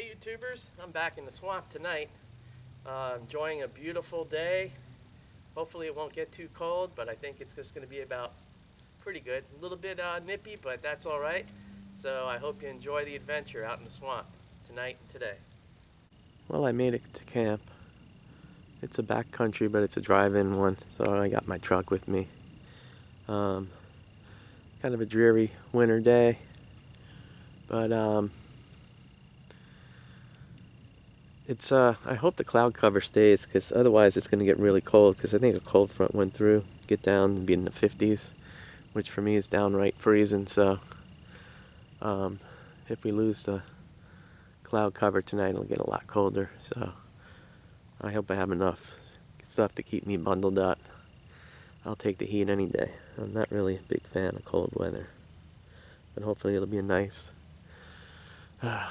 Hey YouTubers, I'm back in the swamp tonight, enjoying a beautiful day. Hopefully it won't get too cold, but I think it's just going to be about pretty good. A little bit nippy, but that's all right. So I hope you enjoy the adventure out in the swamp tonight and today. Well, I made it to camp. It's a back country, but it's a drive-in one, so I got my truck with me. Um, Kind of a dreary winter day, but I hope the cloud cover stays, because otherwise it's going to get really cold, because I think a cold front went through, get down and be in the 50s, which for me is downright freezing. So if we lose the cloud cover tonight, it'll get a lot colder. So I hope I have enough stuff to keep me bundled up. I'll take the heat any day. I'm not really a big fan of cold weather, but hopefully it'll be a nice,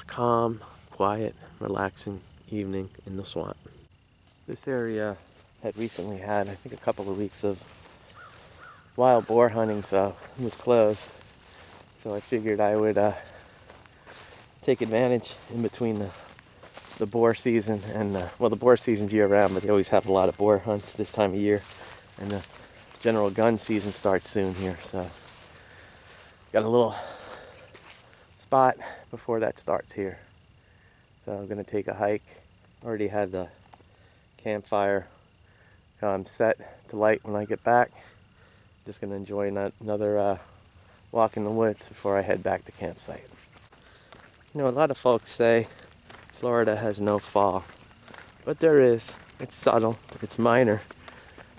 calm, quiet, relaxing evening in the swamp. This area had recently had, I think, a couple of weeks of wild boar hunting, so it was closed. So I figured I would take advantage in between the boar season and, well, the boar season's year-round, but they always have a lot of boar hunts this time of year, and the general gun season starts soon here, so got a little spot before that starts here. So I'm gonna take a hike. Already had the campfire set to light when I get back. Just gonna enjoy another walk in the woods before I head back to campsite. You know, a lot of folks say Florida has no fall, but there is. It's subtle, it's minor.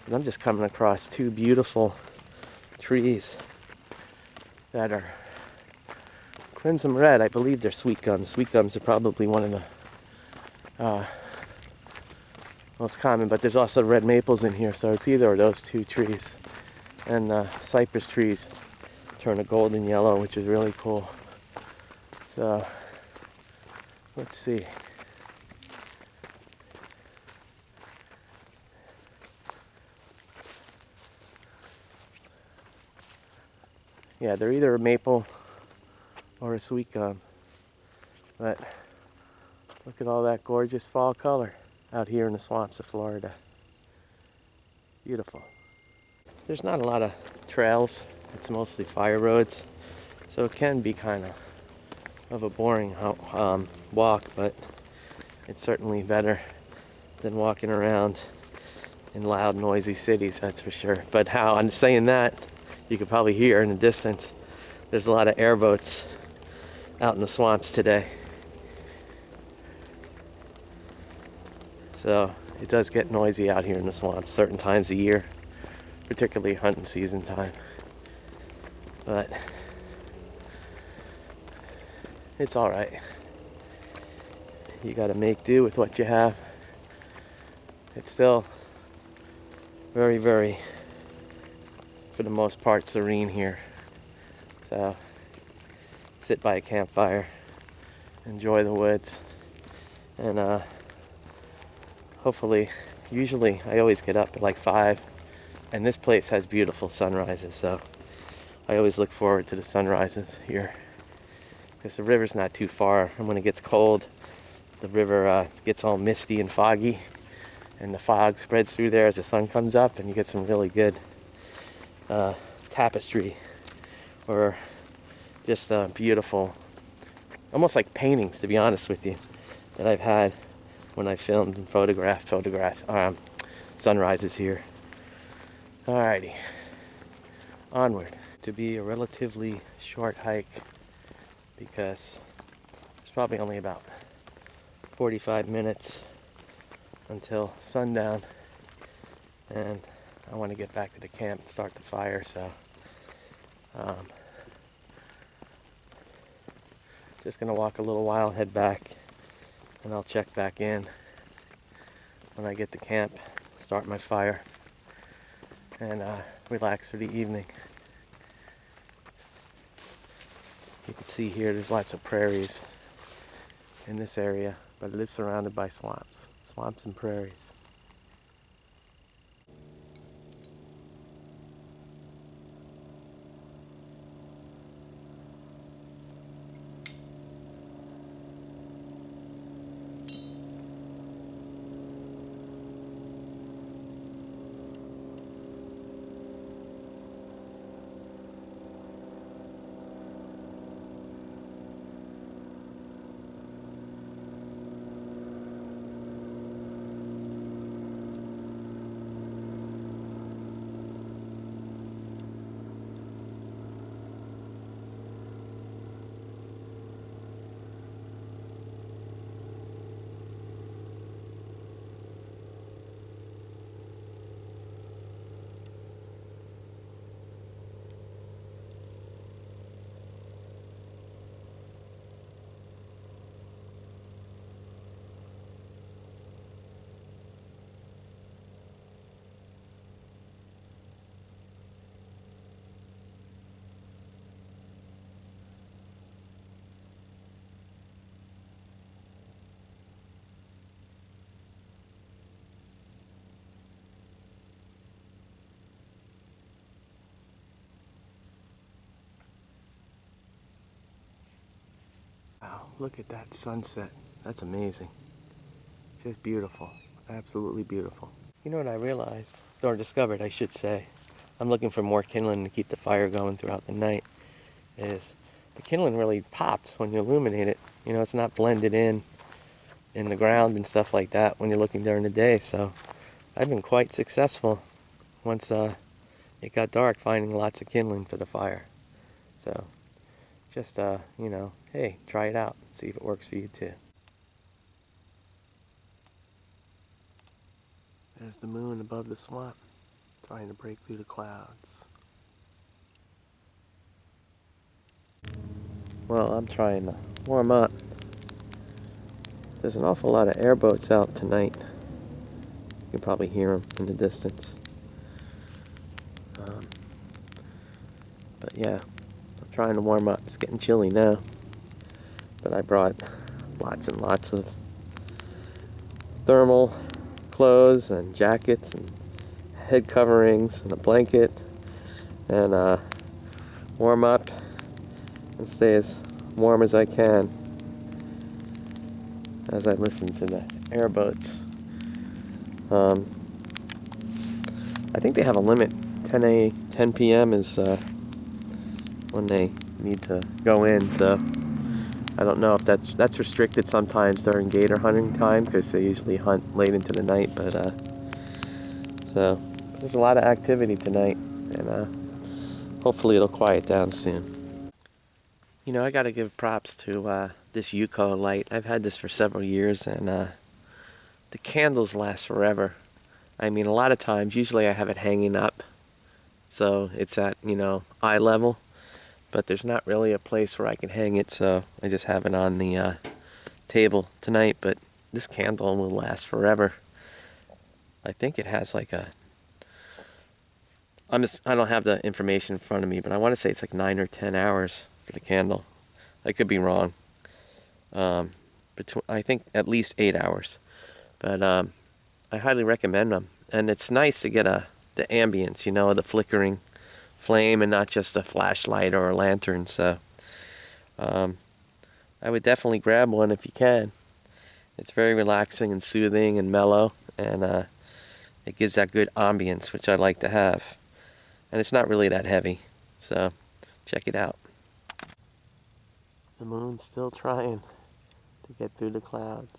And I'm just coming across two beautiful trees that are crimson red. I believe they're sweet gums. Sweet gums are probably one of the most common, but there's also red maples in here, so it's either of those two trees. And cypress trees turn a golden yellow, which is really cool. So let's see. Yeah, they're either a maple or a sweet gum. But look at all that gorgeous fall color out here in the swamps of Florida. Beautiful. There's not a lot of trails. It's mostly fire roads. So it can be kind of a boring walk, but it's certainly better than walking around in loud, noisy cities, that's for sure. But how I'm saying that, you could probably hear in the distance, there's a lot of airboats out in the swamps today. So it does get noisy out here in the swamps certain times of year, particularly hunting season time. But it's all right. You got to make do with what you have. It's still very, very, for the most part, serene here. So sit by a campfire, enjoy the woods, and hopefully, usually I always get up at like 5, and this place has beautiful sunrises, so I always look forward to the sunrises here, because the river's not too far, and when it gets cold, the river gets all misty and foggy, and the fog spreads through there as the sun comes up, and you get some really good tapestry, or just beautiful, almost like paintings, to be honest with you, that I've had when I filmed and photographed sunrises here. Alrighty, onward. To be a relatively short hike, because it's probably only about 45 minutes until sundown, and I want to get back to the camp and start the fire, so just gonna walk a little while, head back, and I'll check back in when I get to camp, start my fire, and relax for the evening. You can see here there's lots of prairies in this area, but it is surrounded by swamps and prairies. Look at that sunset. That's amazing. Just beautiful. Absolutely beautiful. You know what I realized, or discovered, I should say, I'm looking for more kindling to keep the fire going throughout the night, is the kindling really pops when you illuminate it. You know, it's not blended in the ground and stuff like that when you're looking during the day. So I've been quite successful once it got dark finding lots of kindling for the fire. So just, you know, hey, try it out. See if it works for you too. There's the moon above the swamp, trying to break through the clouds. Well, I'm trying to warm up. There's an awful lot of airboats out tonight. You can probably hear them in the distance. But yeah, I'm trying to warm up. It's getting chilly now. But I brought lots and lots of thermal clothes and jackets and head coverings and a blanket and warm up and stay as warm as I can as I listen to the airboats. I think they have a limit. 10 p.m. is when they need to go in, so I don't know if that's restricted sometimes during gator hunting time because they usually hunt late into the night. But so there's a lot of activity tonight, and hopefully it'll quiet down soon. You know, I got to give props to this Yuko Light. I've had this for several years, and the candles last forever. I mean, a lot of times, usually I have it hanging up, so it's at, you know, eye level, but there's not really a place where I can hang it, so I just have it on the table tonight. But this candle will last forever. I think it has like a, I don't have the information in front of me, but I want to say it's like 9 or 10 hours for the candle. I could be wrong. I think at least 8 hours. But I highly recommend them. And it's nice to get the ambience, you know, the flickering flame and not just a flashlight or a lantern. So I would definitely grab one if you can. It's very relaxing and soothing and mellow, and it gives that good ambience, which I like to have. And it's not really that heavy, so check it out. The moon's still trying to get through the clouds.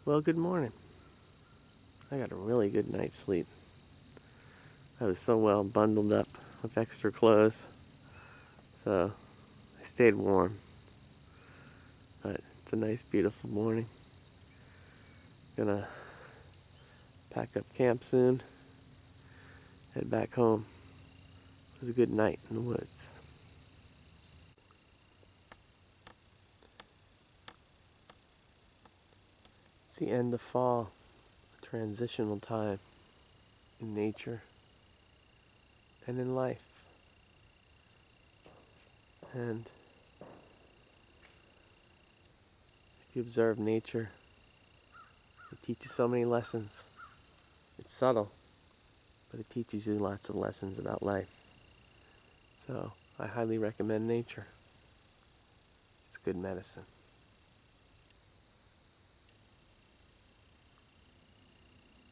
Well, good morning. I got a really good night's sleep. I was so well bundled up with extra clothes, so I stayed warm. But it's a nice, beautiful morning. Gonna pack up camp soon, head back home. It was a good night in the woods. It's the end of fall, a transitional time in nature and in life. And if you observe nature, it teaches so many lessons. It's subtle, but it teaches you lots of lessons about life. So I highly recommend nature. It's good medicine.